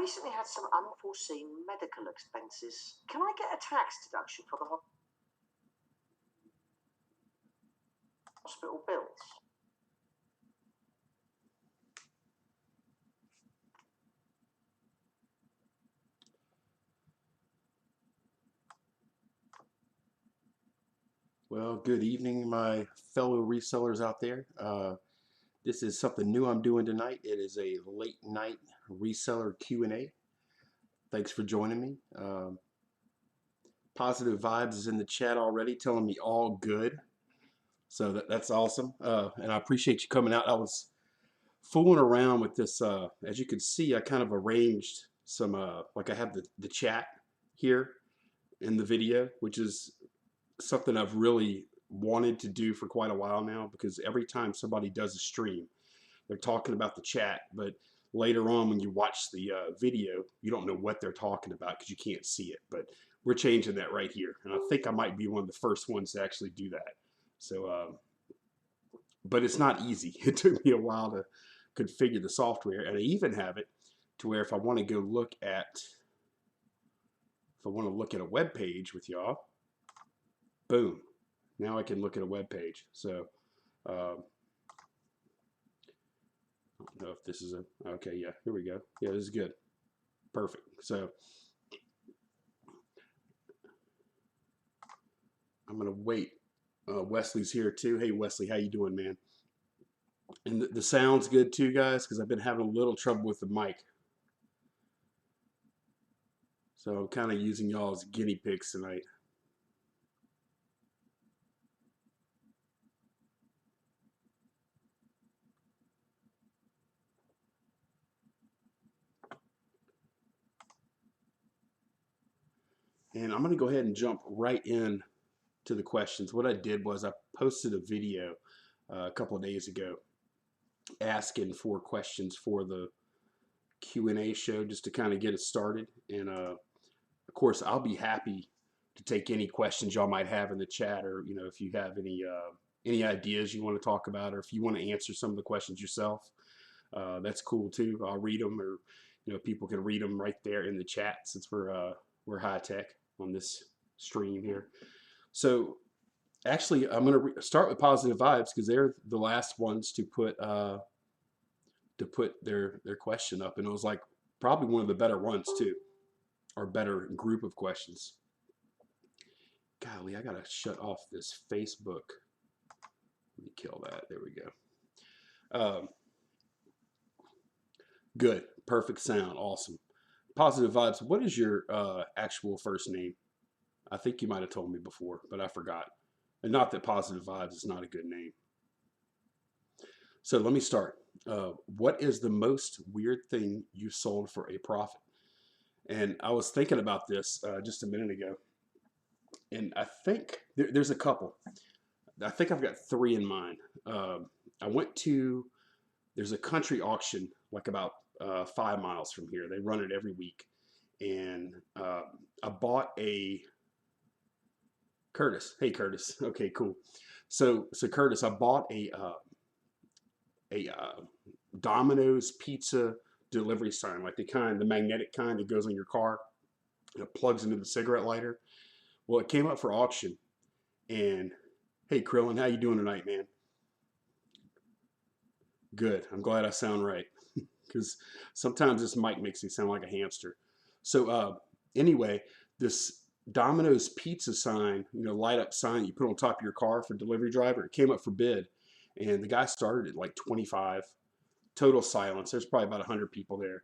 recently had some unforeseen medical expenses. Can I get a tax deduction for the hospital bills? Well, good evening, my fellow resellers out there. This is something new I'm doing tonight. It is a late night reseller Q&A. Thanks for joining me. Positive Vibes is in the chat already, telling me all good. So that's awesome. And I appreciate you coming out. I was fooling around with this. As you can see, I kind of arranged some, like I have the chat here in the video, which is something I've really wanted to do for quite a while now, because every time somebody does a stream, they're talking about the chat, but later on when you watch the video, you don't know what they're talking about because you can't see it. But we're changing that right here, and I think I might be one of the first ones to actually do that. So, but it's not easy. It took me a while to configure the software, and I even have it to where if I want to go look at, if I want to look at a web page with y'all, boom, now I can look at a web page. So I don't know if this is a, okay, yeah, here we go. Yeah, this is good. Perfect. So I'm gonna wait. Wesley's here too. Hey Wesley, how you doing, man? And the sound's good too, guys, because I've been having a little trouble with the mic. So I'm kind of using y'all as guinea pigs tonight. And I'm going to go ahead and jump right in to the questions. What I did was I posted a video a couple of days ago asking for questions for the Q&A show just to kind of get us started. And of course, I'll be happy to take any questions y'all might have in the chat, or if you have any ideas you want to talk about, or if you want to answer some of the questions yourself, that's cool too. I'll read them, or people can read them right there in the chat, since we're high tech on this stream here. So actually, I'm going to start with Positive Vibes because they're the last ones to put their question up, and it was like probably one of the better ones too, or better group of questions. Golly, I gotta shut off this Facebook. Let me kill that. There we go. Good, perfect sound, awesome. Positive Vibes, what is your actual first name? I think you might have told me before, but I forgot. And not that Positive Vibes is not a good name. So let me start. What is the most weird thing you sold for a profit? And I was thinking about this just a minute ago, and I think there's a couple. I think I've got three in mind. I went to, there's a country auction like about 5 miles from here. They run it every week. And I bought a, Curtis. Hey, Curtis. Okay, cool. So Curtis, I bought a Domino's pizza delivery sign, like the magnetic kind that goes on your car. It plugs into the cigarette lighter. Well, it came up for auction, and hey, Krillin, how you doing tonight, man? Good. I'm glad I sound right, because sometimes this mic makes me sound like a hamster. So anyway, this Domino's pizza sign, light up sign you put on top of your car for delivery driver, it came up for bid, and the guy started at like 25. Total silence. There's probably about 100 people there.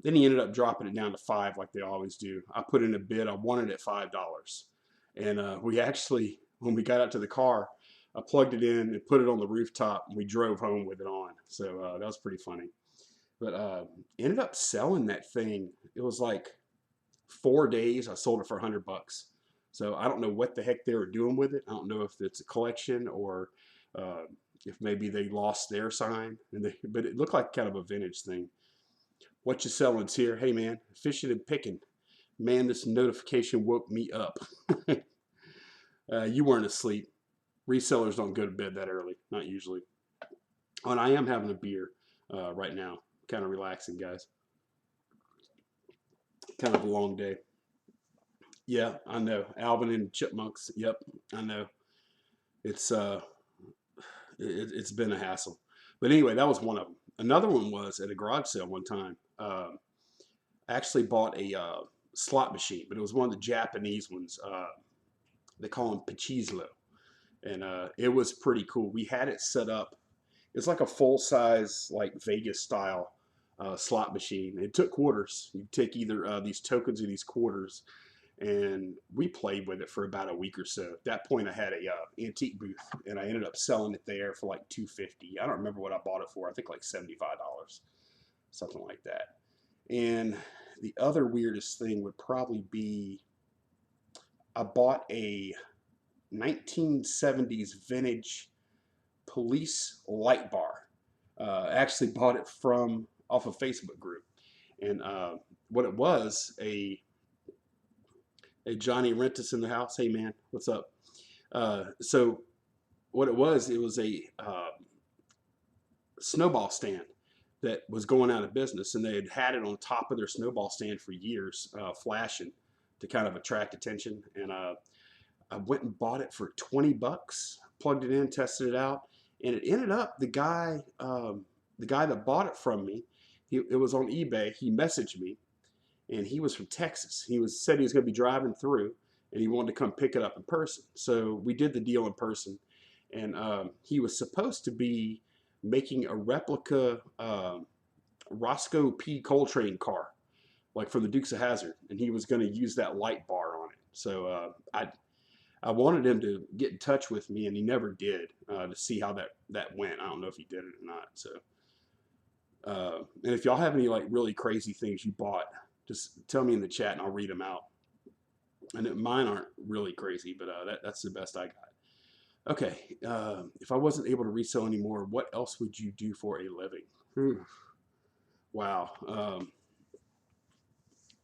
Then he ended up dropping it down to 5 like they always do. I put in a bid. I wanted it at $5. And we actually, when we got out to the car, I plugged it in and put it on the rooftop, and we drove home with it on. So that was pretty funny. But ended up selling that thing. It was like 4 days. I sold it for $100. So I don't know what the heck they were doing with it. I don't know if it's a collection, or if maybe they lost their sign, but it looked like kind of a vintage thing. What you selling's here? Hey man, fishing and picking. Man, this notification woke me up. You weren't asleep. Resellers don't go to bed that early, not usually. Oh, and I am having a beer right now, kind of relaxing, guys. Kind of a long day. Yeah, I know. Alvin and Chipmunks. Yep, I know. It's it's been a hassle. But anyway, that was one of them. Another one was at a garage sale one time. I actually bought a slot machine, but it was one of the Japanese ones. They call them Pachizlo, and it was pretty cool. We had it set up. It's like a full size, like Vegas style slot machine. It took quarters. You take either these tokens or these quarters, and we played with it for about a week or so. At that point, I had a antique booth, and I ended up selling it there for like $250. I don't remember what I bought it for. I think like $75, something like that. And the other weirdest thing would probably be I bought a 1970s vintage police light bar. I actually bought it from off a Facebook group, and what it was a Johnny Rentus in the house. Hey man, what's up? So what it was a snowball stand that was going out of business, and they had had it on top of their snowball stand for years, flashing to kind of attract attention. And I went and bought it for $20, plugged it in, tested it out, and it ended up the guy that bought it from me, it was on eBay. He messaged me, and he was from Texas. Said he was going to be driving through, and he wanted to come pick it up in person. So we did the deal in person, and he was supposed to be making a replica Roscoe P. Coltrane car, like from the Dukes of Hazzard, and he was going to use that light bar on it. So I wanted him to get in touch with me, and he never did, to see how that went. I don't know if he did it or not. So, and if y'all have any like really crazy things you bought, just tell me in the chat, and I'll read them out. And mine aren't really crazy, but that's the best I got. Okay, if I wasn't able to resell anymore, what else would you do for a living? Whew. Wow.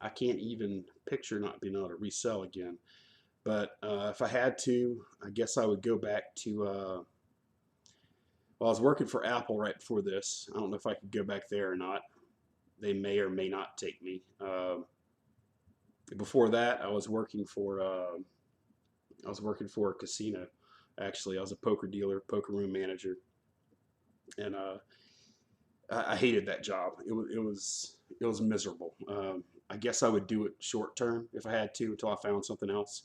I can't even picture not being able to resell again. But if I had to, I guess I would go back to, well, I was working for Apple right before this. I don't know if I could go back there or not. They may or may not take me. Before that, I was working for a casino. Actually, I was a poker dealer, poker room manager, and I hated that job. It was miserable. I guess I would do it short term if I had to until I found something else.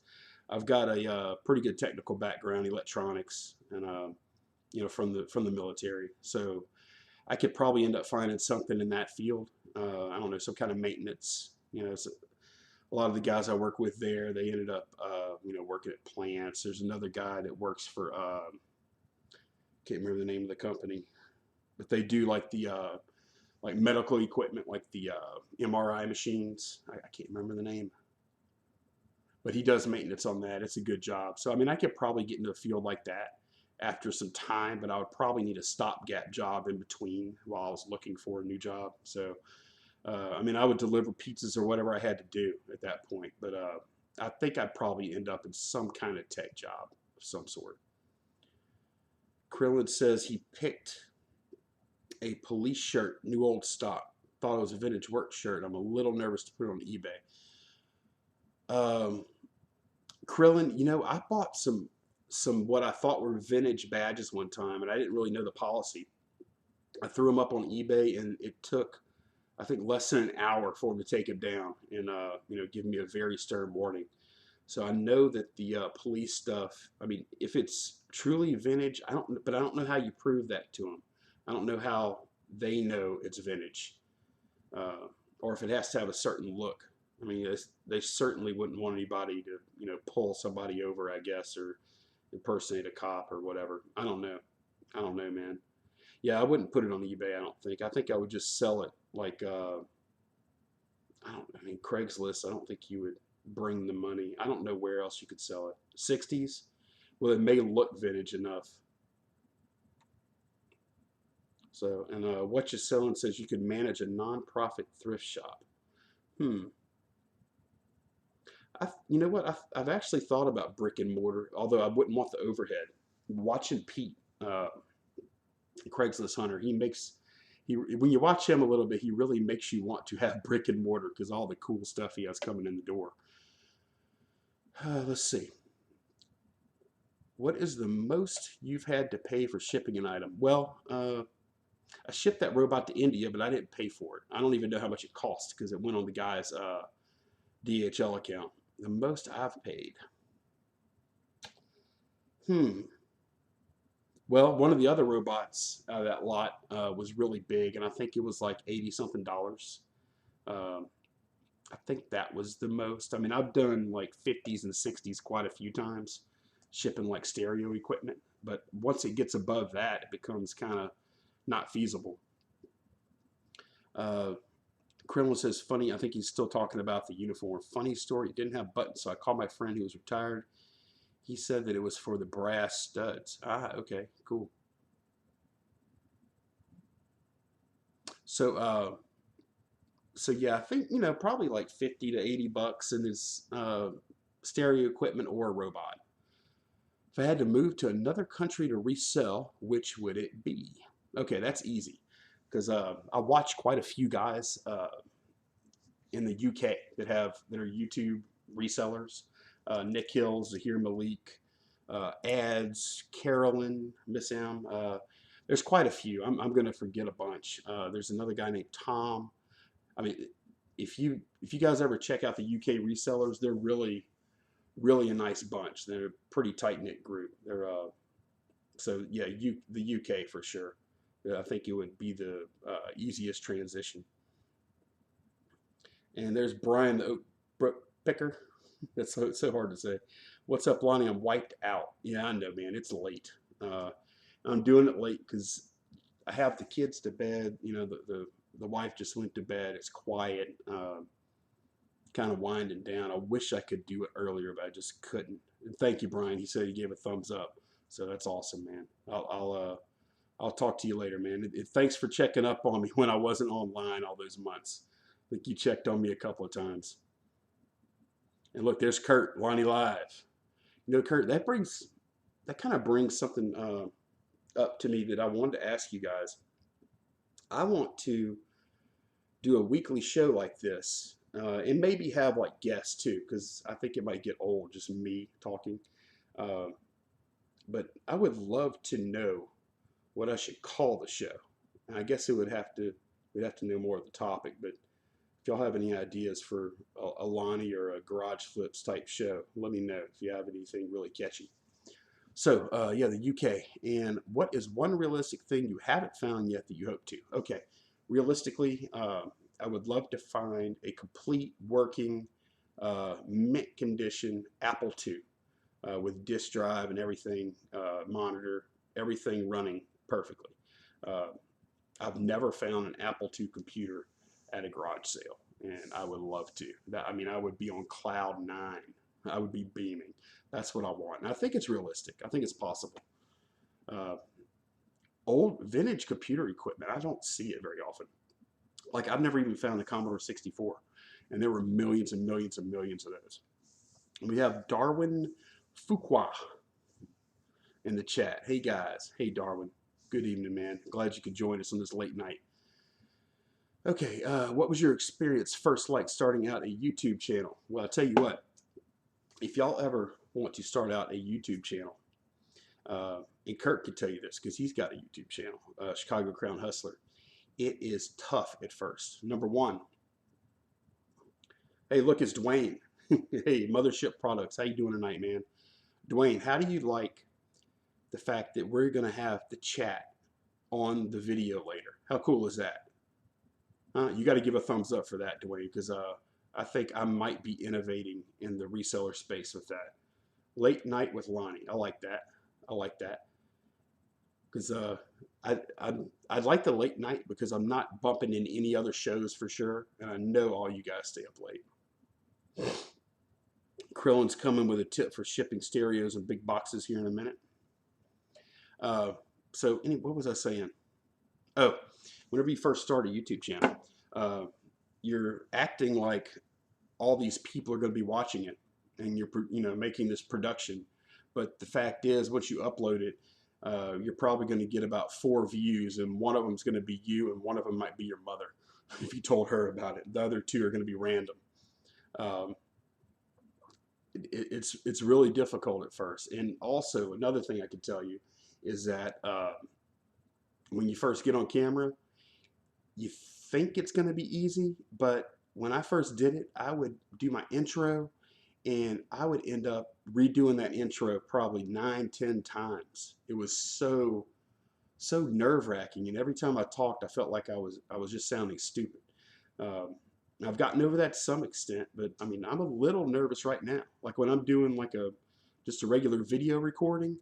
I've got a pretty good technical background, electronics, and you know, from the military, so I could probably end up finding something in that field. I don't know, some kind of maintenance. You know, so a lot of the guys I work with there, they ended up, you know, working at plants. There's another guy that works for, can't remember the name of the company, but they do like the like medical equipment, like the MRI machines. I can't remember the name, but he does maintenance on that. It's a good job. So I mean, I could probably get into a field like that after some time, but I would probably need a stopgap job in between while I was looking for a new job. So I mean, I would deliver pizzas or whatever I had to do at that point, but I think I'd probably end up in some kind of tech job of some sort. Krillin says he picked a police shirt, new old stock. Thought it was a vintage work shirt. I'm a little nervous to put it on eBay. Krillin, you know, I bought some what I thought were vintage badges one time, and I didn't really know the policy. I threw them up on eBay, and it took, I think, less than an hour for them to take them down and you know, give me a very stern warning. So I know that the police stuff, I mean, if it's truly vintage, I don't know how you prove that to them. I don't know how they know it's vintage, or if it has to have a certain look. I mean, they certainly wouldn't want anybody to, you know, pull somebody over, I guess, or impersonate a cop or whatever. I don't know. I don't know, man. Yeah, I wouldn't put it on eBay, I don't think. I think I would just sell it like, I mean, Craigslist, I don't think you would bring the money. I don't know where else you could sell it. 60s? Well, it may look vintage enough. So, and What You Selling says you could manage a nonprofit thrift shop. You know what? I've actually thought about brick and mortar, although I wouldn't want the overhead. Watching Pete, Craigslist Hunter, he when you watch him a little bit, he really makes you want to have brick and mortar because all the cool stuff he has coming in the door. Let's see. What is the most you've had to pay for shipping an item? Well, I shipped that robot to India, but I didn't pay for it. I don't even know how much it cost because it went on the guy's DHL account. The most I've paid. Well, one of the other robots out of that lot was really big, and I think it was like 80 something dollars. Um, I think that was the most. I mean, I've done like 50s and 60s quite a few times, shipping like stereo equipment. But once it gets above that, it becomes kind of not feasible. Uh, Krillin says, funny, I think he's still talking about the uniform. Funny story, it didn't have buttons, so I called my friend who was retired. He said that it was for the brass studs. Ah, okay, cool. So, so yeah, I think, probably like 50 to 80 bucks in this stereo equipment or a robot. If I had to move to another country to resell, which would it be? Okay, that's easy because I watch quite a few guys in the UK that are YouTube resellers. Nick Hill, Zahir Malik, Ads, Carolyn, Miss M. There's quite a few. I'm going to forget a bunch. There's another guy named Tom. I mean, if you guys ever check out the UK resellers, they're really a nice bunch. They're a pretty tight knit group. They're so yeah, the UK for sure. I think it would be the easiest transition. And there's Brian the Oak Picker. That's so hard to say. What's up, Lonnie? I'm wiped out. Yeah, I know, man. It's late. I'm doing it late because I have the kids to bed. The wife just went to bed. It's quiet. Kind of winding down. I wish I could do it earlier, but I just couldn't. And thank you, Brian. He said he gave a thumbs up. So that's awesome, man. I'll talk to you later, man. Thanks for checking up on me when I wasn't online all those months. I think you checked on me a couple of times. And look, there's Kurt, Lonnie Live. Kurt, that kind of brings something up to me that I wanted to ask you guys. I want to do a weekly show like this, and maybe have like guests too, because I think it might get old, just me talking. But I would love to know what I should call the show. And I guess we'd have to know more of the topic, but if y'all have any ideas for a Lonnie or a Garage Flips type show, let me know if you have anything really catchy. So, yeah, the UK. And what is one realistic thing you haven't found yet that you hope to? Okay, realistically, I would love to find a complete working, mint condition Apple II with disk drive and everything, monitor, everything running perfectly. I've never found an Apple II computer at a garage sale, and I would love to. I would be on cloud 9. I would be beaming. That's what I want, and I think it's realistic. I think it's possible. Old vintage computer equipment, I don't see it very often. Like, I've never even found a Commodore 64, and there were millions and millions and millions of those. And we have Darwin Fuqua in the chat. Hey guys, hey Darwin, good evening, man. Glad you could join us on this late night. Okay, what was your experience first like starting out a YouTube channel? Well, I'll tell you what, if y'all ever want to start out a YouTube channel, and Kurt can tell you this because he's got a YouTube channel, Chicago Crown Hustler, it is tough at first. Number one, hey, look, it's Dwayne. Hey, Mothership Products, how you doing tonight, man? Dwayne, how do you like the fact that we're going to have the chat on the video later? How cool is that? You got to give a thumbs up for that, Dwayne, because I think I might be innovating in the reseller space with that. Late night with Lonnie. I like that. I like that. Because I like the late night because I'm not bumping in any other shows for sure, and I know all you guys stay up late. Krillin's coming with a tip for shipping stereos and big boxes here in a minute. What was I saying? Oh, whenever you first start a YouTube channel, you're acting like all these people are going to be watching it, and you're making this production. But the fact is, once you upload it, you're probably going to get about 4 views, and one of them is going to be you, and one of them might be your mother if you told her about it. The other 2 are going to be random. Um, it's really difficult at first. And also another thing I can tell you is that when you first get on camera, you think it's going to be easy, but when I first did it, I would do my intro and I would end up redoing that intro probably 9, 10 times. It was so nerve-wracking, and every time I talked, I felt like I was just sounding stupid. Um, I've gotten over that to some extent, but I mean, I'm a little nervous right now. Like when I'm doing like just a regular video recording,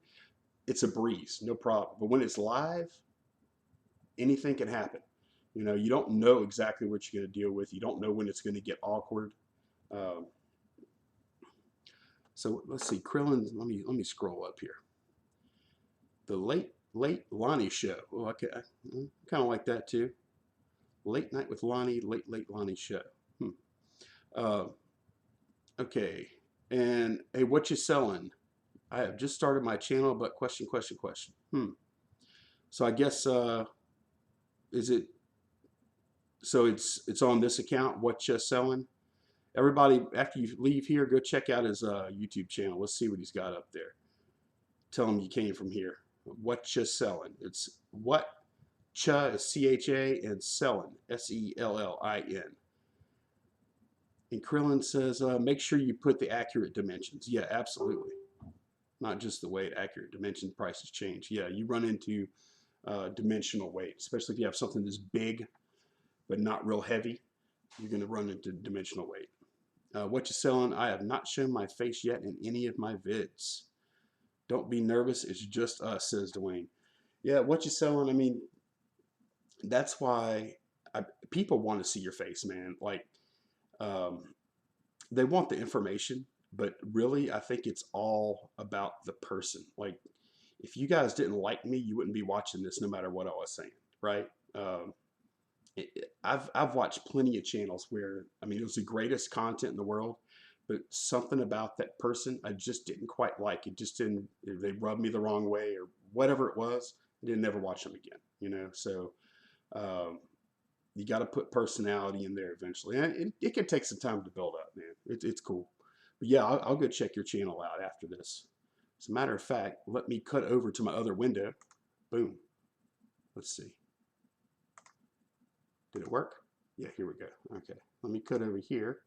it's a breeze, no problem. But when it's live, anything can happen. You know, you don't know exactly what you're going to deal with. You don't know when it's going to get awkward. Um, so let's see, Krillin. Let me scroll up here. The late Lonnie show. Oh, okay, I kind of like that too. Late night with Lonnie, late Lonnie show. Uh, okay, and hey, what you selling? I have just started my channel, but question. So I guess is it? So it's on this account. What you selling? Everybody, after you leave here, go check out his YouTube channel. Let's see what he's got up there. Tell him you came from here. What you selling? It's what cha is CHA and sellin SELLIN. And Krillin says, make sure you put the accurate dimensions. Yeah, absolutely. Not just the weight, accurate dimension, prices change. Yeah, you run into dimensional weight, especially if you have something that's big but not real heavy. You're going to run into dimensional weight. What you selling? I have not shown my face yet in any of my vids. Don't be nervous. It's just us, says Dwayne. Yeah, what you selling? I mean, that's why people want to see your face, man. Like, um, they want the information, but really, I think it's all about the person. Like, if you guys didn't like me, you wouldn't be watching this no matter what I was saying, right? I've watched plenty of channels where, I mean, it was the greatest content in the world, but something about that person I just didn't quite like. It just didn't, they rubbed me the wrong way or whatever it was. I didn't never watch them again, you know? So um, you got to put personality in there eventually. And it can take some time to build up, man. It's cool. But yeah, I'll go check your channel out after this. As a matter of fact, let me cut over to my other window. Boom. Let's see. Did it work? Yeah, here we go. Okay, let me cut over here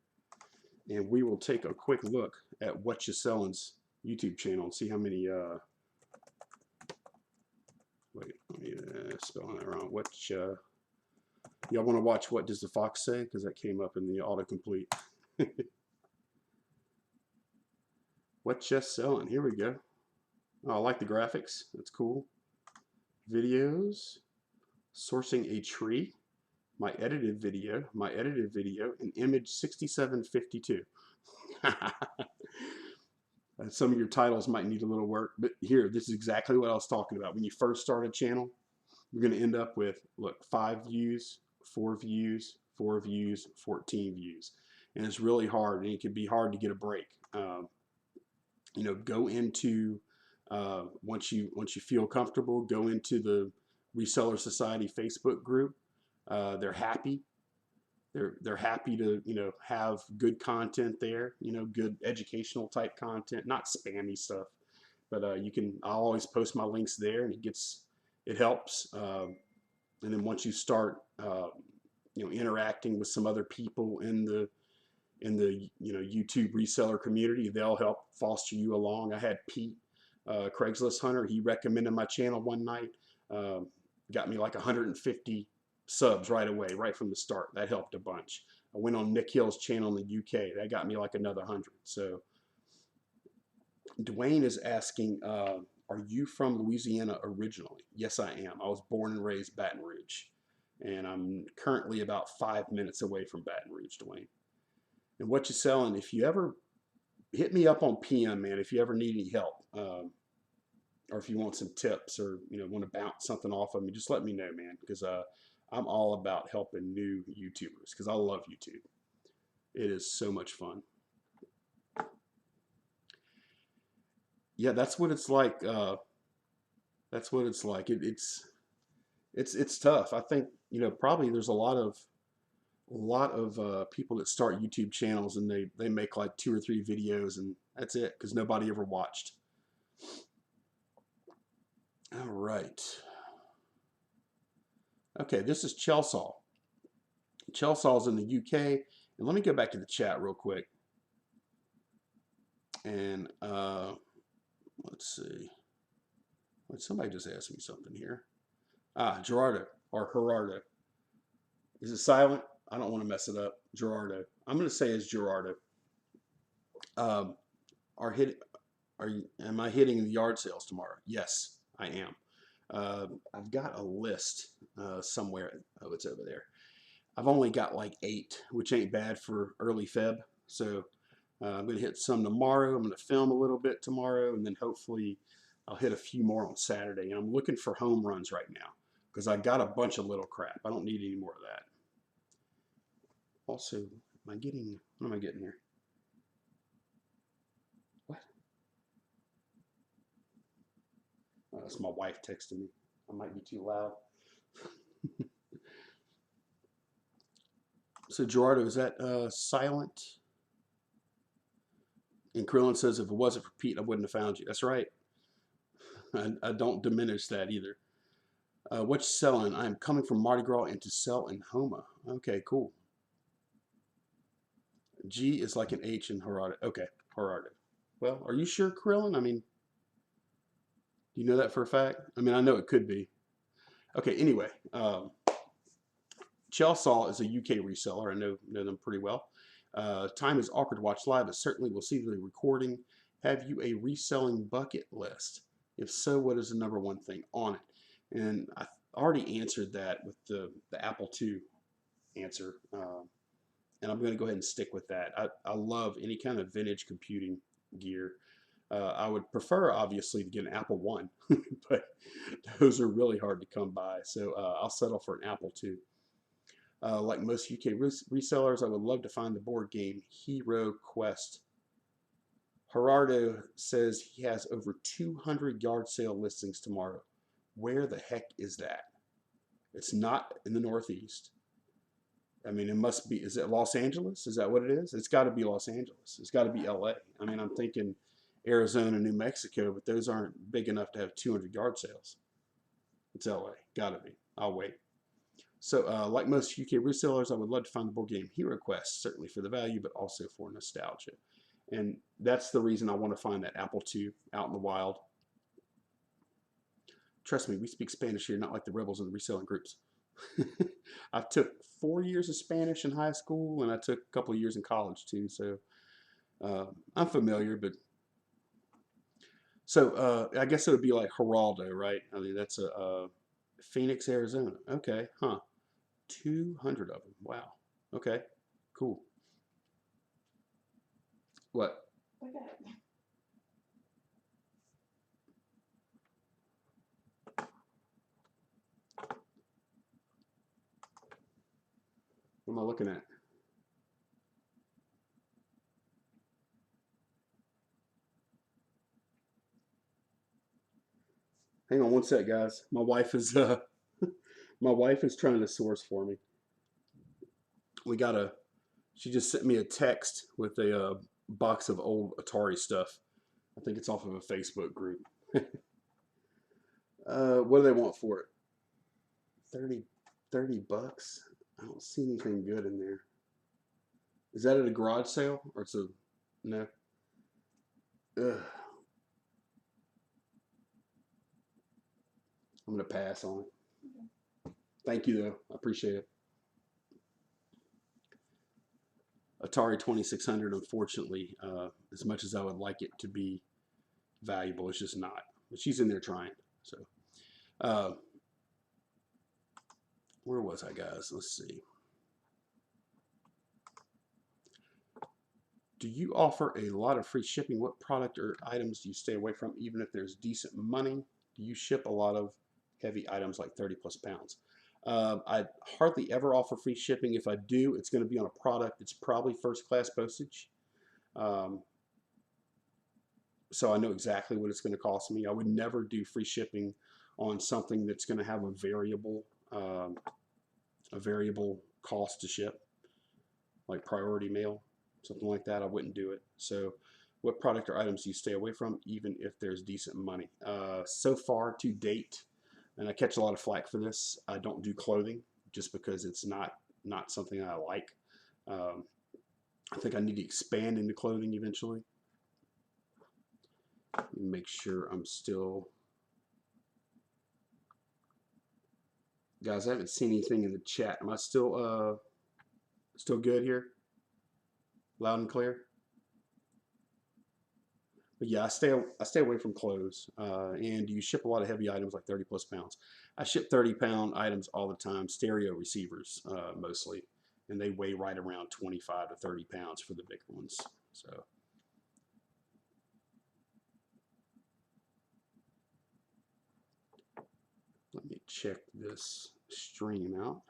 and we will take a quick look at What You Selling's YouTube channel and see how many, wait, let me spelling that wrong. Y'all want to watch What Does the Fox Say? Because that came up in the autocomplete. What You Selling? Here we go. Oh, I like the graphics. That's cool. Videos. Sourcing a tree. My edited video, an image 6752. Some of your titles might need a little work, but here, this is exactly what I was talking about. When you first start a channel, you're going to end up with, look, 5 views, 4 views, 4 views, 14 views. And it's really hard, and it can be hard to get a break. You know, go into, once you feel comfortable, go into the Reseller Society Facebook group. They're happy. They're happy to, you know, have good content there, you know, good educational type content, not spammy stuff. But I'll always post my links there, and it helps. And then once you start, you know, interacting with some other people in the you know, YouTube reseller community, they'll help foster you along. I had Pete, Craigslist Hunter. He recommended my channel one night. Got me like 150 subs right away, right from the start. That helped a bunch. I went on Nick Hill's channel in the UK. That got me like another 100. So Dwayne is asking, are you from Louisiana originally? Yes, I am. I was born and raised Baton Rouge. And I'm currently about 5 minutes away from Baton Rouge, Dwayne. And what you selling, if you ever hit me up on PM, man, if you ever need any help, or if you want some tips, or, you know, want to bounce something off of me, just let me know, man, because I'm all about helping new YouTubers, because I love YouTube. It is so much fun. Yeah, that's what it's like. That's what it's like. It's tough. I think, you know, probably there's a lot of people that start YouTube channels and they make like 2 or 3 videos and that's it because nobody ever watched. All right. Okay, this is Chelsea. Chelsea's in the UK. And let me go back to the chat real quick. And let's see. Wait, somebody just asked me something here. Gerardo or Gerardo. Is it silent? I don't want to mess it up. Gerardo. I'm going to say it's Gerardo. Um, are hit? Are you? Am I hitting the yard sales tomorrow? Yes, I am. I've got a list somewhere. Oh, it's over there. I've only got like 8, which ain't bad for early Feb. So I'm going to hit some tomorrow. I'm going to film a little bit tomorrow, and then hopefully I'll hit a few more on Saturday. And I'm looking for home runs right now because I got a bunch of little crap. I don't need any more of that. Also, what am I getting here? What? Oh, that's my wife texting me. I might be too loud. So Gerardo, is that silent? And Krillin says, if it wasn't for Pete, I wouldn't have found you. That's right. I don't diminish that either. What you selling? I'm coming from Mardi Gras and to sell in Homa. Okay, cool. G is like an H in Gerardo. Okay, Gerardo. Well, are you sure, Krillin? I mean, do you know that for a fact? I mean, I know it could be. Okay, anyway. Chelsea is a UK reseller. I know them pretty well. Time is awkward to watch live, but certainly we'll see the recording. Have you a reselling bucket list? If so, what is the #1 thing on it? And I already answered that with the Apple II answer. And I'm going to go ahead and stick with that. I love any kind of vintage computing gear. I would prefer, obviously, to get an Apple One, but those are really hard to come by. So I'll settle for an Apple II. Like most UK resellers, I would love to find the board game Hero Quest. Gerardo says he has over 200 yard sale listings tomorrow. Where the heck is that? It's not in the Northeast. I mean, it must be, is it Los Angeles? Is that what it is? It's got to be Los Angeles. It's got to be LA. I mean, I'm thinking Arizona, New Mexico, but those aren't big enough to have 200 yard sales. It's LA. Got to be. I'll wait. So, like most UK resellers, I would love to find the board game Hero Quest, certainly for the value, but also for nostalgia. And that's the reason I want to find that Apple II out in the wild. Trust me, we speak Spanish here, not like the rebels in the reselling groups. I took 4 years of Spanish in high school, and I took a couple of years in college too. So I'm familiar, but so I guess it would be like Geraldo, right? I mean, that's a Phoenix, Arizona. Okay, huh? 200 of them. Wow. Okay, cool. What? Okay. What am I looking at? Hang on one sec, guys. My wife is trying to source for me. She just sent me a text with a box of old Atari stuff. I think it's off of a Facebook group. What do they want for it? 30 bucks? I don't see anything good in there. Is that at a garage sale or it's a no? Ugh. I'm gonna pass on it. Thank you though. I appreciate it. Atari 2600, unfortunately, as much as I would like it to be valuable, it's just not. But she's in there trying. So, where was I, guys? Let's see. Do you offer a lot of free shipping? What product or items do you stay away from, even if there's decent money? Do you ship a lot of heavy items like 30+ pounds? I hardly ever offer free shipping. If I do, it's going to be on a product that's probably first-class postage. So I know exactly what it's going to cost me. I would never do free shipping on something that's going to have a variable cost to ship, like priority mail, something like that, I wouldn't do it. So what product or items do you stay away from, even if there's decent money? So far to date, and I catch a lot of flack for this, I don't do clothing just because it's not something I like. Um, I think I need to expand into clothing eventually. Make sure I'm still, guys, I haven't seen anything in the chat. Am I still good here? Loud and clear? But yeah, I stay away from clothes. And you ship a lot of heavy items like 30 plus pounds. I ship 30-pound items all the time, stereo receivers mostly, and they weigh right around 25 to 30 pounds for the bigger ones. So let me check this stream out.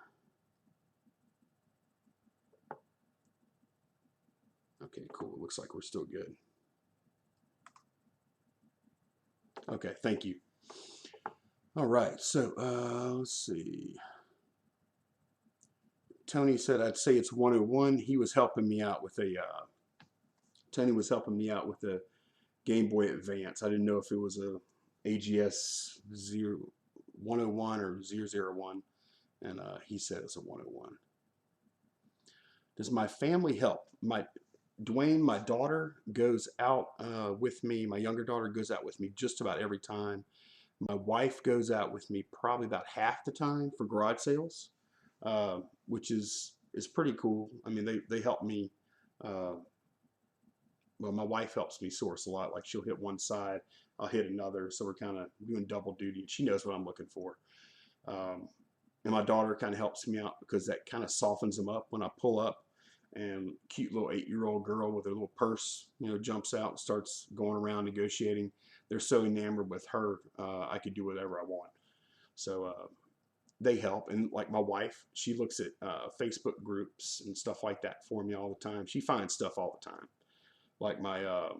Okay, cool. It looks like we're still good. Okay, thank you. All right, so let's see. Tony said I'd say it's 101. He was helping me out with a Tony was helping me out with a Game Boy Advance. I didn't know if it was a AGS 101 or 001, and he said it's a 101. Does my family help? Dwayne, my daughter goes out with me. My younger daughter goes out with me just about every time. My wife goes out with me probably about half the time for garage sales, which is pretty cool. I mean, they help me. Well, my wife helps me source a lot. Like she'll hit one side, I'll hit another. So we're kind of doing double duty. She knows what I'm looking for. And my daughter kind of helps me out because that kind of softens them up when I pull up and cute little 8-year-old girl with her little purse, jumps out and starts going around negotiating. They're so enamored with her, I could do whatever I want. So they help. And like my wife, she looks at Facebook groups and stuff like that for me all the time. She finds stuff all the time. Like my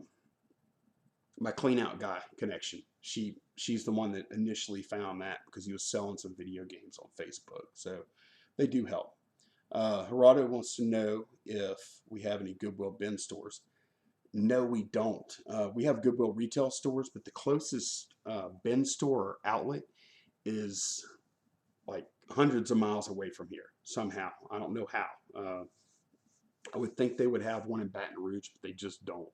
clean out guy connection. She's the one that initially found that because he was selling some video games on Facebook. So they do help. Gerardo wants to know if we have any Goodwill bin stores. No, we don't. We have Goodwill retail stores, but the closest bin store or outlet is like hundreds of miles away from here somehow. I don't know how. I would think they would have one in Baton Rouge, but they just don't.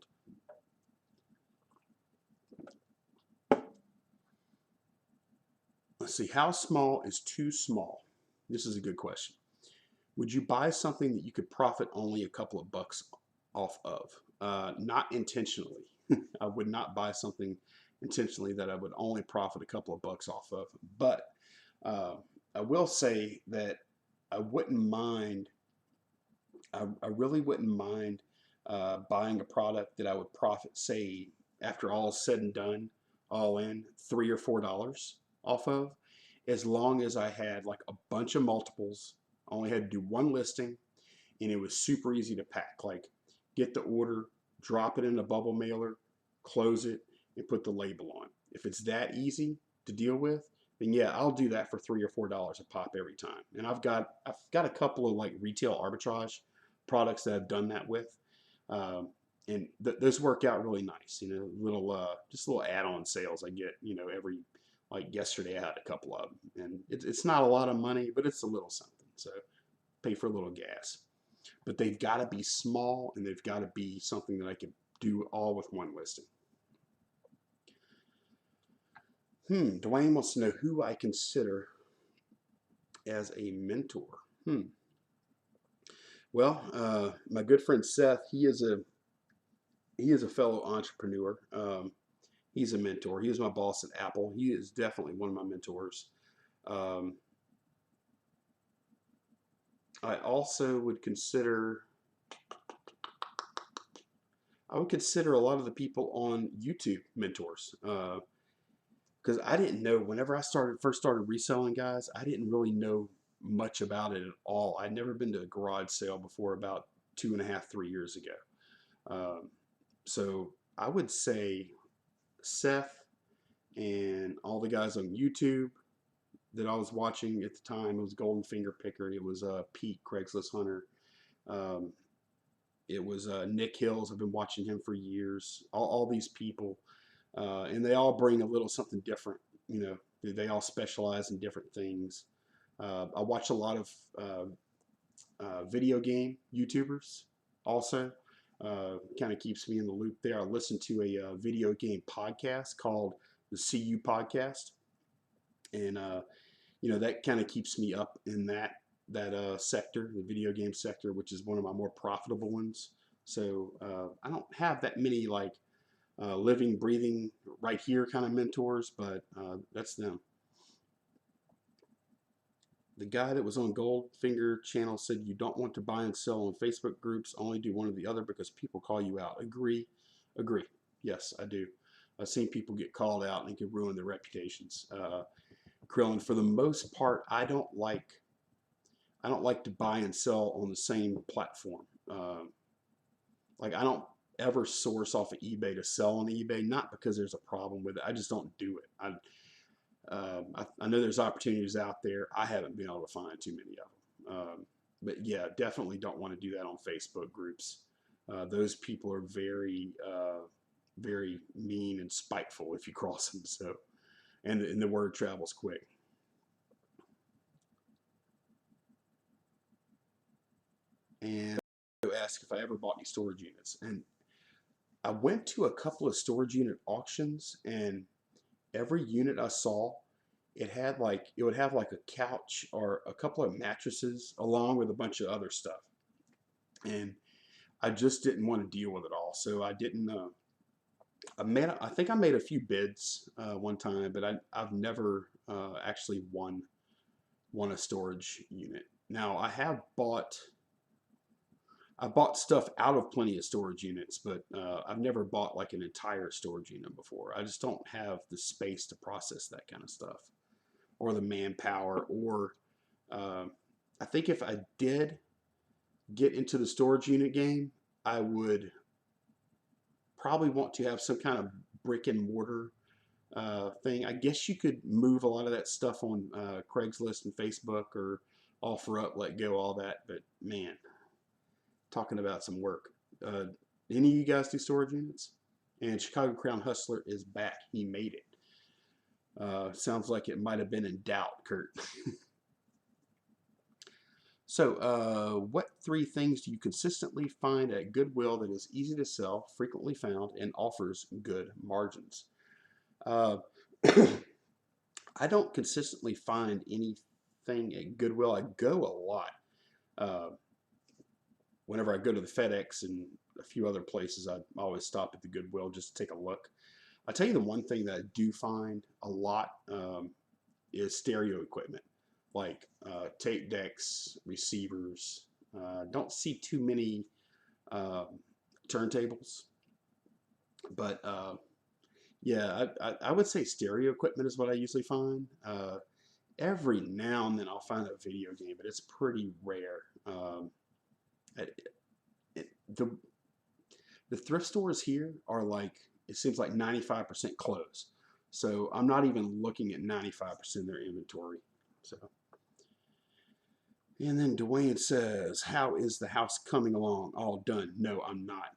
Let's see, how small is too small? This is a good question. Would you buy something that you could profit only a couple of bucks off of? Not intentionally. I would not buy something intentionally that I would only profit a couple of bucks off of. But I will say that I wouldn't mind, I really wouldn't mind buying a product that I would profit, say, after all is said and done, all in, $3 or $4 off of, as long as I had like a bunch of multiples. I only had to do one listing, and it was super easy to pack. Like, get the order, drop it in a bubble mailer, close it, and put the label on. If it's that easy to deal with, then yeah, I'll do that for $3 or $4 a pop every time. And I've got a couple of like retail arbitrage products that I've done that with, and those work out really nice. Just little add-on sales I get. Every, like yesterday I had a couple of them, and it's not a lot of money, but it's a little something. So pay for a little gas. But they've got to be small, and they've got to be something that I can do all with one listing. Dwayne wants to know who I consider as a mentor. Well, my good friend Seth, he is a fellow entrepreneur. He's a mentor. He was my boss at Apple. He is definitely one of my mentors. I also would consider, a lot of the people on YouTube mentors, because I didn't know, whenever I first started reselling, guys, I didn't really know much about it at all. I'd never been to a garage sale before about 2.5, 3 years ago. So I would say Seth and all the guys on YouTube that I was watching at the time. It was Golden Finger Picker. It was Pete, Craigslist Hunter. Um, it was Nick Hills. I've been watching him for years. All these people, and they all bring a little something different. You know, they all specialize in different things. I watch a lot of video game YouTubers also. Kind of keeps me in the loop there. I listen to a video game podcast called the CU Podcast, and you know, that kind of keeps me up in that sector, the video game sector, which is one of my more profitable ones. So I don't have that many like living, breathing, right here kind of mentors, but that's them. The guy that was on Goldfinger channel said you don't want to buy and sell on Facebook groups, only do one or the other because people call you out. Agree. Yes, I do. I've seen people get called out and it can ruin their reputations. Krillin, for the most part, I don't like to buy and sell on the same platform. Like I don't ever source off of eBay to sell on eBay, not because there's a problem with it. I just don't do it. I know there's opportunities out there. I haven't been able to find too many of them. But yeah, definitely don't want to do that on Facebook groups. Those people are very, very mean and spiteful if you cross them. So, and the word travels quick. And ask if I ever bought any storage units. And I went to a couple of storage unit auctions, and every unit I saw, it would have like a couch or a couple of mattresses along with a bunch of other stuff. And I just didn't want to deal with it all. So I didn't, I think I made a few bids one time, but I've never actually won a storage unit. Now I bought stuff out of plenty of storage units, but I've never bought like an entire storage unit before. I just don't have the space to process that kind of stuff, or the manpower, or I think if I did get into the storage unit game, I would probably want to have some kind of brick and mortar thing. I guess you could move a lot of that stuff on Craigslist and Facebook, or OfferUp, Let Go, all that, but man, talking about some work. Any of you guys do storage units? And Chicago Crown Hustler is back. He made it. Sounds like it might have been in doubt, Kurt. So, what 3 things do you consistently find at Goodwill that is easy to sell, frequently found, and offers good margins? Uh, I don't consistently find anything at Goodwill. I go a lot. Whenever I go to the FedEx and a few other places, I always stop at the Goodwill just to take a look. I'll tell you the one thing that I do find a lot is stereo equipment, like tape decks, receivers. Don't see too many turntables, but yeah, I would say stereo equipment is what I usually find. Every now and then I'll find a video game, but it's pretty rare. The thrift stores here are like, it seems like 95% closed. So I'm not even looking at 95% of their inventory. So, and then Dwayne says, how is the house coming along? All done? No, I'm not.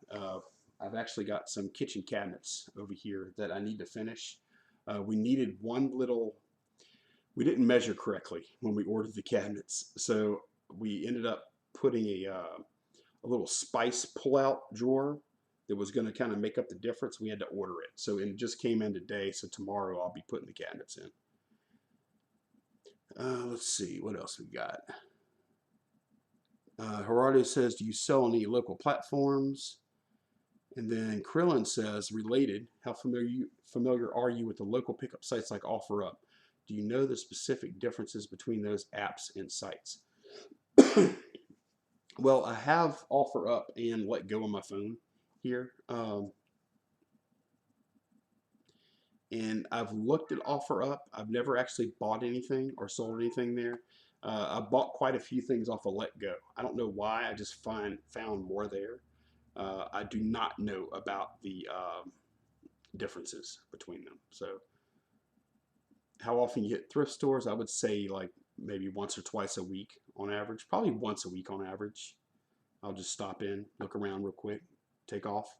I've actually got some kitchen cabinets over here that I need to finish. We needed we didn't measure correctly when we ordered the cabinets. So we ended up putting a little spice pull-out drawer that was going to kind of make up the difference. We had to order it. So it just came in today. So tomorrow I'll be putting the cabinets in. Let's see, what else we got? Gerardo says, do you sell on any local platforms? And then Krillin says, related, how familiar are you with the local pickup sites like OfferUp? Do you know the specific differences between those apps and sites? Well, I have OfferUp and Let Go on my phone here. And I've looked at OfferUp. I've never actually bought anything or sold anything there. I bought quite a few things off of Let Go. I don't know why. I just found more there. I do not know about the differences between them. So how often you hit thrift stores, I would say like maybe once or twice a week on average. Probably once a week on average. I'll just stop in, look around real quick, take off.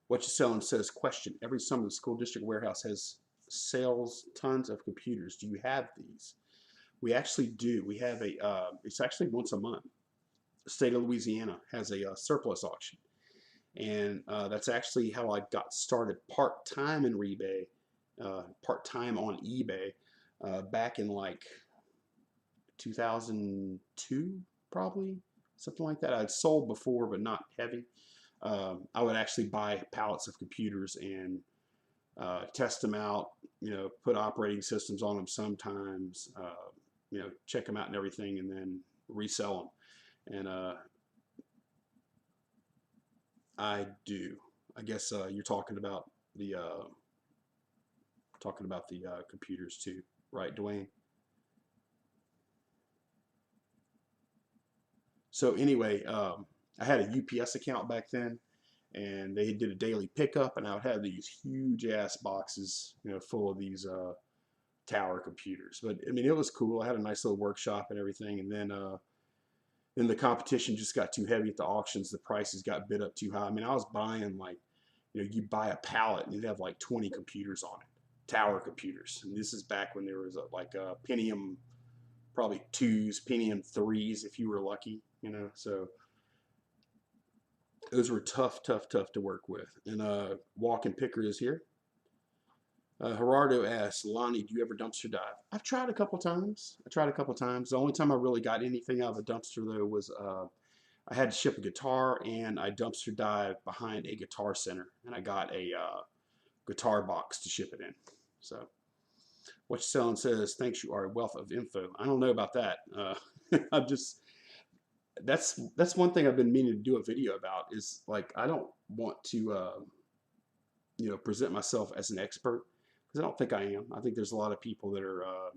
What you selling says, question. Every summer the school district warehouse has sales tons of computers. Do you have these? We actually do. We have it's actually once a month. The state of Louisiana has a surplus auction. And that's actually how I got started part-time in eBay, part-time on eBay back in like 2002, probably, something like that. I'd sold before, but not heavy. I would actually buy pallets of computers and test them out, put operating systems on them sometimes, check them out and everything, and then resell them. And I do. I guess you're talking about the computers too, right, Dwayne? So anyway, I had a UPS account back then, and they did a daily pickup, and I would have these huge ass boxes, full of these tower computers. But I mean, it was cool. I had a nice little workshop and everything, and then the competition just got too heavy at the auctions. The prices got bid up too high. I mean, I was buying like, you buy a pallet and you'd have like 20 computers on it, tower computers. And this is back when there was like a Pentium, probably 2s, Pentium 3s if you were lucky, So those were tough to work with. And Walking Picker is here. Gerardo asks, Lonnie, do you ever dumpster dive? I've tried a couple times. The only time I really got anything out of a dumpster though was I had to ship a guitar, and I dumpster dived behind a Guitar Center, and I got a guitar box to ship it in. So what you're selling says, thanks, you are a wealth of info. I don't know about that. I'm just that's one thing I've been meaning to do a video about, is like I don't want to present myself as an expert, because I don't think I am. I think there's a lot of people that are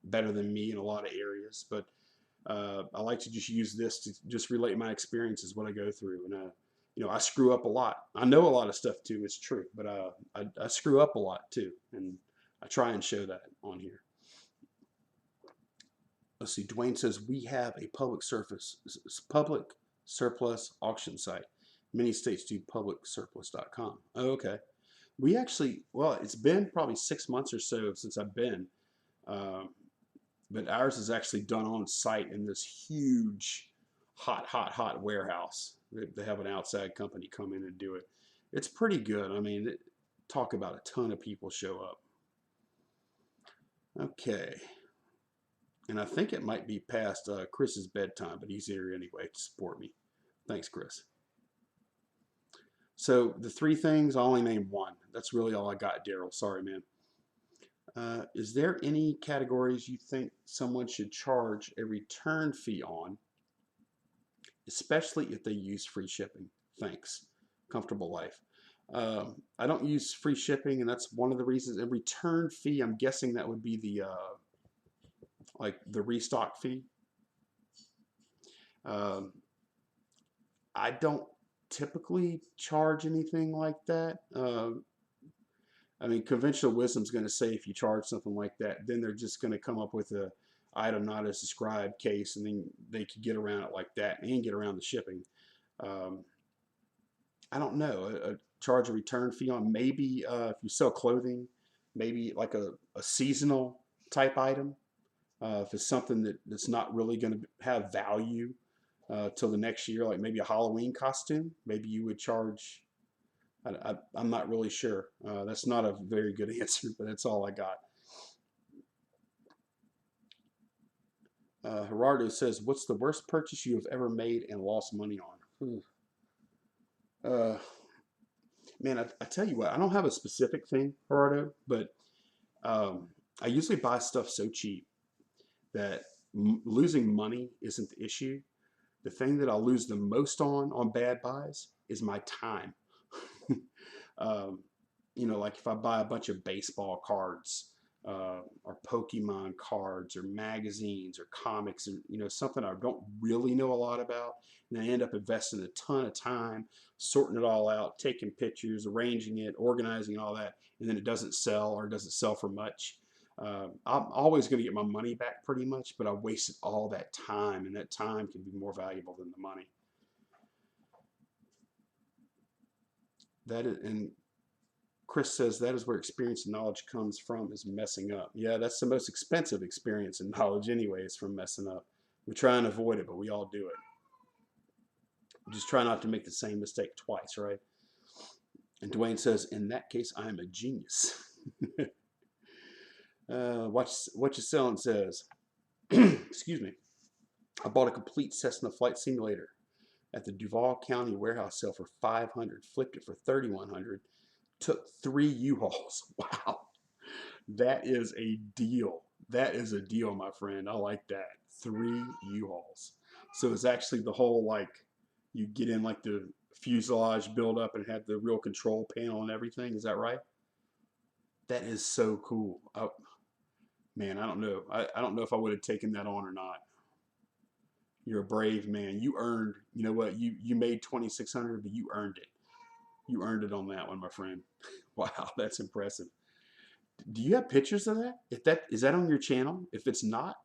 better than me in a lot of areas, but I like to just use this to just relate my experiences, what I go through. And I screw up a lot. I know a lot of stuff too, it's true, but I screw up a lot too, and I try and show that on here. Let's see, Dwayne says, we have a public surplus auction site. Many states do publicsurplus.com. Oh, okay. We actually, well, it's been probably 6 months or so since I've been, but ours is actually done on site in this huge, hot warehouse. They have an outside company come in and do it. It's pretty good. I mean, talk about a ton of people show up. Okay. And I think it might be past Chris's bedtime, but he's here anyway to support me. Thanks, Chris. So the 3 things, I only named 1. That's really all I got, Daryl. Sorry, man. Is there any categories you think someone should charge a return fee on, especially if they use free shipping? Thanks. Comfortable life. I don't use free shipping, and that's one of the reasons. A return fee, I'm guessing that would be the like the restock fee. I don't typically charge anything like that. I mean, conventional wisdom is going to say if you charge something like that, then they're just going to come up with a item not as described case, and then they could get around it like that and get around the shipping. I don't know. Charge a return fee on, maybe if you sell clothing, maybe like a seasonal type item. If it's something that's not really going to have value till the next year, like maybe a Halloween costume, maybe you would charge. I'm not really sure. That's not a very good answer, but that's all I got. Gerardo says, what's the worst purchase you have ever made and lost money on? Man, I tell you what, I don't have a specific thing, Gerardo, but I usually buy stuff so cheap that losing money isn't the issue. The thing that I'll lose the most on bad buys is my time. Like if I buy a bunch of baseball cards, or Pokemon cards or magazines or comics, or something I don't really know a lot about, and I end up investing a ton of time sorting it all out, taking pictures, arranging it, organizing all that, and then it doesn't sell or it doesn't sell for much. I'm always going to get my money back pretty much, but I wasted all that time, and that time can be more valuable than the money. That is, and Chris says that is where experience and knowledge comes from, is messing up. Yeah, that's the most expensive experience and knowledge anyway, is from messing up. We try and avoid it, but we all do it. Just try not to make the same mistake twice, right? And Dwayne says, in that case, I'm a genius. What you selling says, excuse me, I bought a complete Cessna flight simulator at the Duval County warehouse sale for $500, flipped it for $3,100, took 3 U-Hauls. Wow, that is a deal. That is a deal, my friend. I like that. 3 U-Hauls. So it's actually the whole, like, you get in like the fuselage build up and have the real control panel and everything. Is that right? That is so cool. Man, I don't know. I don't know if I would have taken that on or not. You're a brave man. You earned, you know what? You made 2,600, but you earned it. You earned it on that one, my friend. Wow, that's impressive. Do you have pictures of that? If that is that on your channel? If it's not,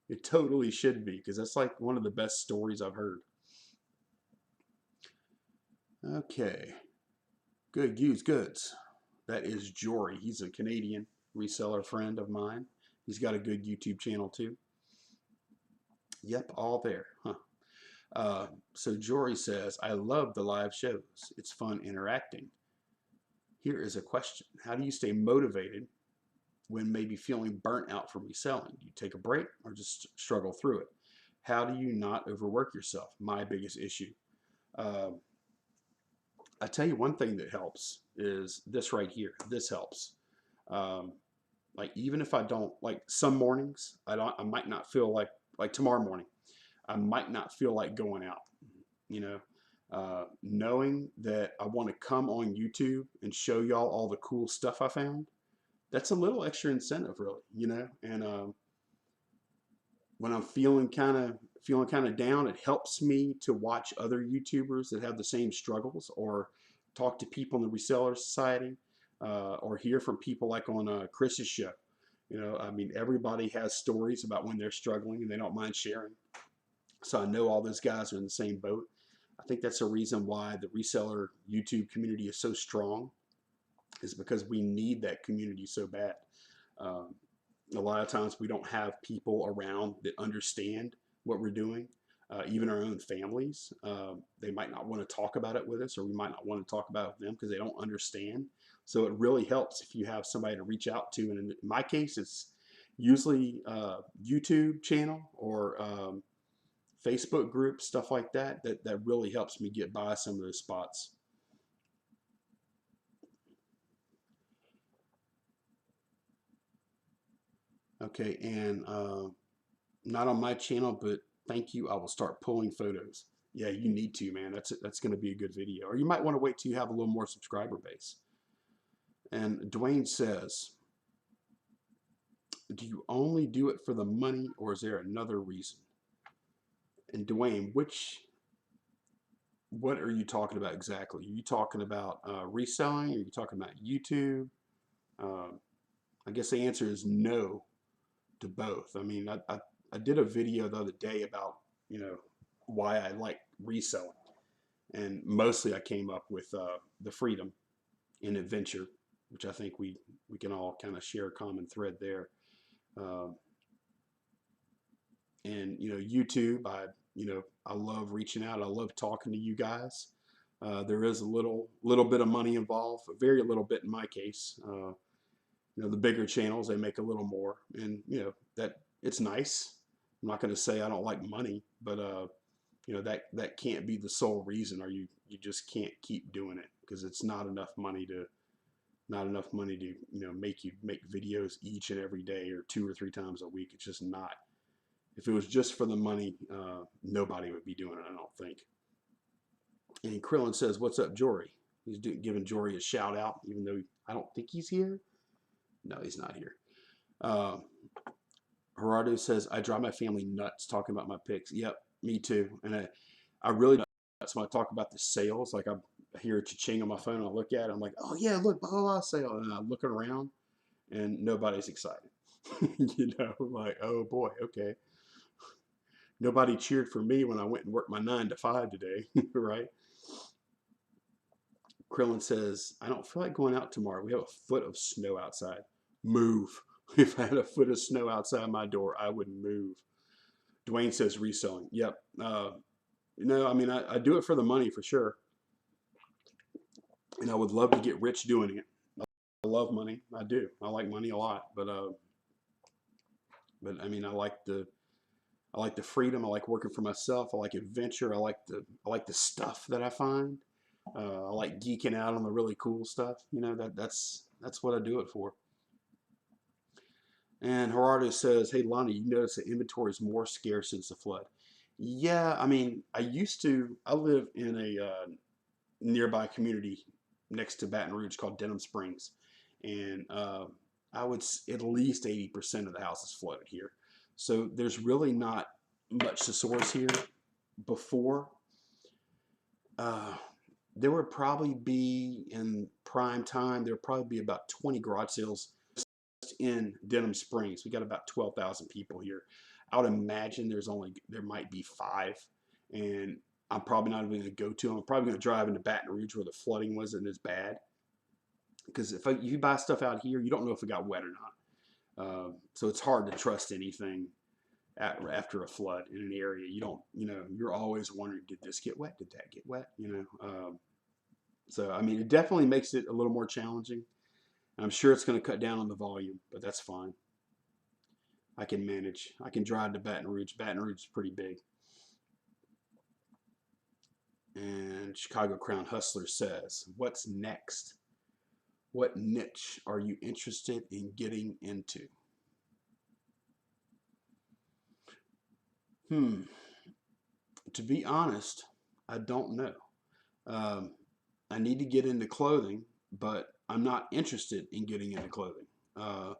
it totally should be, because that's like one of the best stories I've heard. Okay. Good used goods. That is Jory. He's a Canadian reseller friend of mine. He's got a good YouTube channel too. Yep, all there. Huh. So Jory says, I love the live shows. It's fun interacting. Here is a question. How do you stay motivated when maybe feeling burnt out from reselling? Do you take a break or just struggle through it? How do you not overwork yourself? My biggest issue. I tell you one thing that helps is this right here. This helps. Um, like even if I don't, like some mornings, I might not feel like tomorrow morning, I might not feel like going out. You know, knowing that I want to come on YouTube and show y'all all the cool stuff I found, that's a little extra incentive, really. And when I'm feeling kind of down, it helps me to watch other YouTubers that have the same struggles, or talk to people in the Reseller Society, or hear from people like on Chris's show. I mean, everybody has stories about when they're struggling and they don't mind sharing. So I know all those guys are in the same boat. I think that's a reason why the reseller YouTube community is so strong, is because we need that community so bad. Um, a lot of times we don't have people around that understand what we're doing. Even our own families, they might not want to talk about it with us, or we might not want to talk about it with them because they don't understand. So it really helps if you have somebody to reach out to. And in my case, it's usually YouTube channel or Facebook group, stuff like that, that really helps me get by some of those spots. Okay, and not on my channel, but thank you. I will start pulling photos. Yeah, you need to, man. That's going to be a good video. Or you might want to wait till you have a little more subscriber base. And Dwayne says, do you only do it for the money, or is there another reason? And Dwayne, what are you talking about exactly? Are you talking about reselling? Are you talking about YouTube? I guess the answer is no to both. I mean, I did a video the other day about, why I like reselling. And mostly I came up with the freedom in adventure, which I think we can all kind of share a common thread there. And, YouTube, I love reaching out. I love talking to you guys. There is a little bit of money involved, a very little bit in my case. The bigger channels, they make a little more, and that it's nice. I'm not going to say I don't like money, but that can't be the sole reason, or you just can't keep doing it, because it's not enough money to make you make videos each and every day or 2 or 3 times a week. It's just not. If it was just for the money, nobody would be doing it, I don't think. And Krillin says, what's up, Jory? He's giving Jory a shout out, even though I don't think he's here. No, he's not here. Uh, Gerardo says, I drive my family nuts talking about my picks. Yep, me too. And I really nuts when I talk about the sales. Like I hear a cha-ching on my phone, I look at it, I'm like, oh yeah, look, blah, blah, blah, sale. And I'm looking around and nobody's excited. You know, like, oh boy, okay. Nobody cheered for me when I went and worked my 9 to 5 today, right? Krillin says, I don't feel like going out tomorrow. We have a foot of snow outside. Move. If I had a foot of snow outside my door, I would move. Dwayne says reselling. Yep. I mean, I do it for the money for sure. And I would love to get rich doing it. I love money. I do. I like money a lot. But I mean, I like the freedom. I like working for myself. I like adventure. I like the stuff that I find. I like geeking out on the really cool stuff. You know, that's what I do it for. And Gerardo says, hey, Lonnie, you notice the inventory is more scarce since the flood. Yeah, I mean, I live in a nearby community next to Baton Rouge called Denham Springs. And I would, at least 80% of the house is flooded here. So there's really not much to source here. Before, uh, there would probably be in prime time, there would probably be about 20 garage sales in Denham Springs. We got about 12,000 people here. I would imagine there might be 5, and I'm probably not even going to go to them. I'm probably going to drive into Baton Rouge where the flooding wasn't as bad. Because if you buy stuff out here, you don't know if it got wet or not. So it's hard to trust anything after a flood in an area. You don't, you're always wondering, did this get wet? Did that get wet? So I mean, it definitely makes it a little more challenging. I'm sure it's going to cut down on the volume, but that's fine. I can manage. I can drive to Baton Rouge. Baton Rouge is pretty big. And Chicago Crown Hustler says, what's next? What niche are you interested in getting into? To be honest, I don't know. Um, I need to get into clothing, but I'm not interested in getting into clothing. Uh,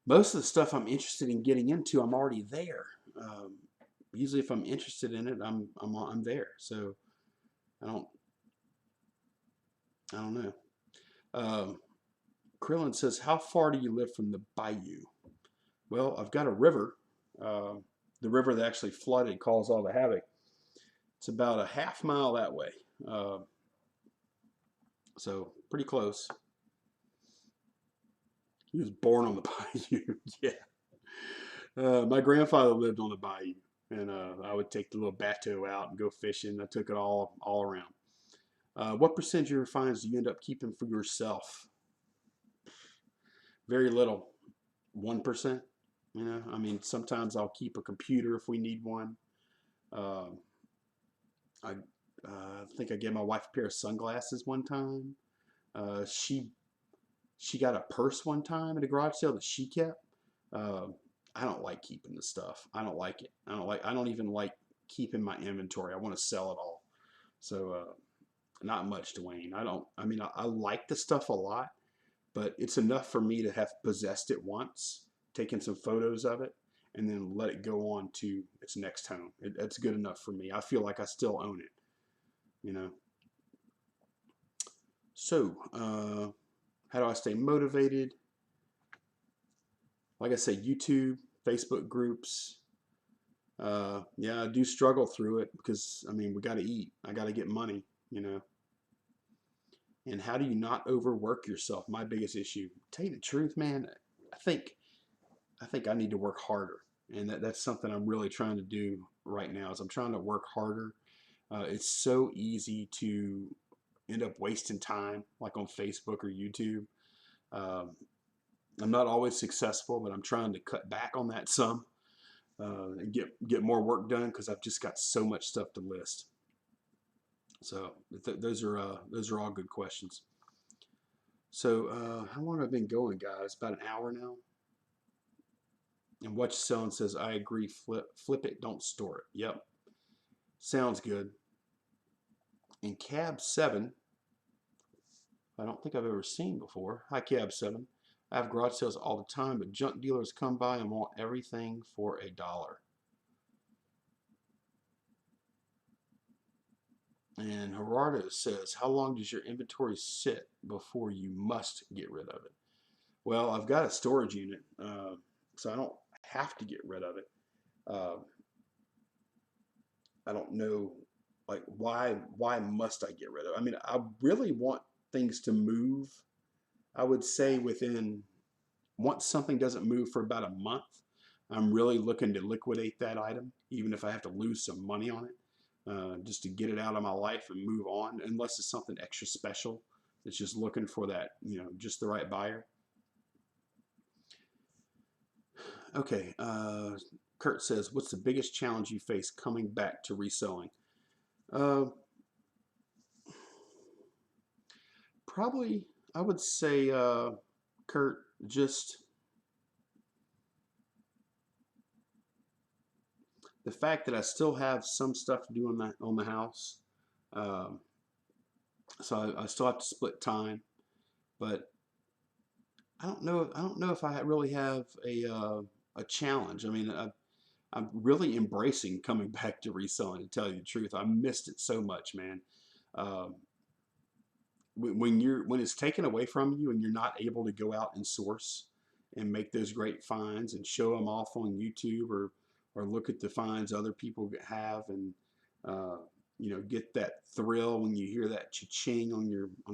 Most of the stuff I'm interested in getting into, I'm already there. Um, Usually, if I'm interested in it, I'm there. So I don't I don't know. Um, Krillin says, "How far do you live from the bayou?" Well, I've got a river. Uh, the river that actually flooded caused all the havoc. It's about a half mile that way. Uh, so pretty close. He was born on the bayou. Yeah. My grandfather lived on the bayou, and I would take the little bateau out and go fishing. I took it all around. What percentage of your finds do you end up keeping for yourself? Very little, 1%. I mean, sometimes I'll keep a computer if we need one. Um, I think I gave my wife a pair of sunglasses one time. Uh, she she got a purse one time at a garage sale that she kept. Uh, I don't like keeping the stuff. I don't like it. I don't even like keeping my inventory. I want to sell it all. So not much, Dwayne. I don't. I mean, I like the stuff a lot, but it's enough for me to have possessed it once, taken some photos of it, and then let it go on to its next home. It's good enough for me. I feel like I still own it. You know. So, how do I stay motivated? Like I say, YouTube, Facebook groups. Yeah, I do struggle through it because I mean we got to eat. I got to get money. You know. And how do you not overwork yourself? My biggest issue. Tell you the truth, man. I think I think I need to work harder, and that's something I'm really trying to do right now. Is I'm trying to work harder. It's so easy to end up wasting time, like on Facebook or YouTube. Um, I'm not always successful, but I'm trying to cut back on that some and get more work done because I've just got so much stuff to list. So those are all good questions. So how long have I been going, guys? About an hour now. And Watch Selling says, I agree. Flip it, don't store it. Yep, sounds good. And Cab 7, I don't think I've ever seen before. Hi, Cab 7. I have garage sales all the time, but junk dealers come by and want everything for $1. And Gerardo says, how long does your inventory sit before you must get rid of it? Well, I've got a storage unit, so I don't have to get rid of it. Uh, I don't know, like, why must I get rid of it? I mean, I really want things to move. I would say once something doesn't move for about a month, I'm really looking to liquidate that item, even if I have to lose some money on it, just to get it out of my life and move on, unless it's something extra special that's just looking for that, just the right buyer. Okay, Kurt says, what's the biggest challenge you face coming back to reselling? Uh, Probably, I would say, Kurt, just the fact that I still have some stuff to do on the house. Um, so I still have to split time, but I don't know. I don't know if I really have a challenge. I mean, I'm really embracing coming back to reselling. To tell you the truth, I missed it so much, man. Um, when it's taken away from you and you're not able to go out and source and make those great finds and show them off on YouTube or look at the finds other people have and uh, get that thrill when you hear that cha-ching on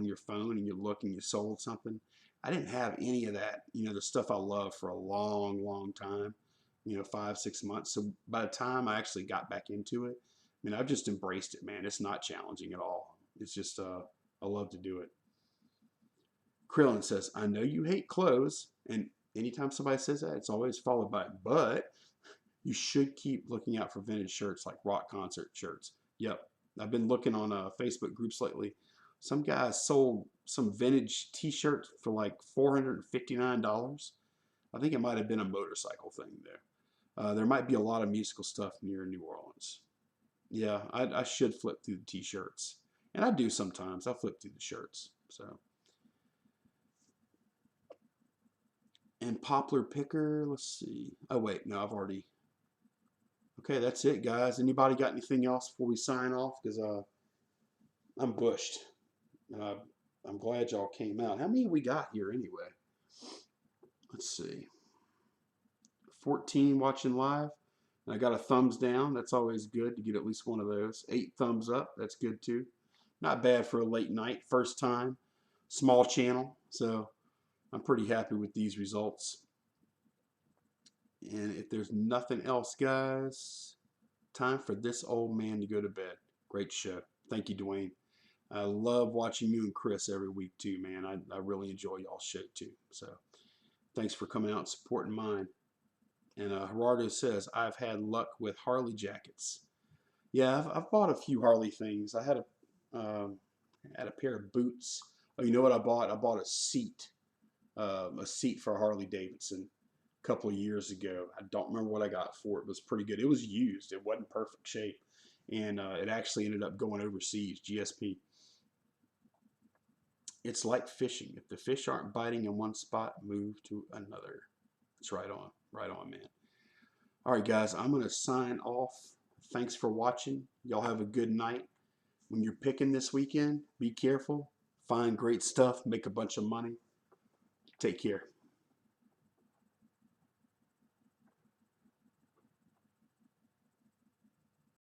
your phone and you look and you sold something. I didn't have any of that, the stuff I love for a long time, 5 6 months. So by the time I actually got back into it, I mean, I've just embraced it, man. It's not challenging at all. It's just I love to do it. Krillin says, I know you hate clothes, and anytime somebody says that, it's always followed by, but you should keep looking out for vintage shirts like rock concert shirts. Yep, I've been looking on Facebook groups lately. Some guy sold some vintage t-shirt for like $459. I think it might have been a motorcycle thing there. There might be a lot of musical stuff near New Orleans. Yeah, I should flip through the t-shirts. And I do sometimes. I flip through the shirts. So, and Poplar Picker, let's see. Oh, wait, no, I've already. Okay, that's it, guys. Anybody got anything else before we sign off? Because I'm bushed. Uh, I'm glad y'all came out. How many we got here anyway? Let's see. 14 watching live. And I got a thumbs down. That's always good to get at least one of those. 8 thumbs up. That's good too. Not bad for a late night. First time. Small channel. So I'm pretty happy with these results. And if there's nothing else, guys, time for this old man to go to bed. Great show. Thank you, Dwayne. I love watching you and Chris every week too, man. I really enjoy y'all's show too. So thanks for coming out and supporting mine. And Gerardo says, I've had luck with Harley jackets. Yeah, I've bought a few Harley things. I had a pair of boots. Oh, you know what I bought? I bought a seat for Harley Davidson a couple of years ago. I don't remember what I got for it. It was pretty good. It was used. It wasn't perfect shape. And it actually ended up going overseas, GSP. It's like fishing. If the fish aren't biting in one spot, move to another. It's right on, man. All right, guys, I'm going to sign off. Thanks for watching. Y'all have a good night. When you're picking this weekend, be careful. Find great stuff. Make a bunch of money. Take care.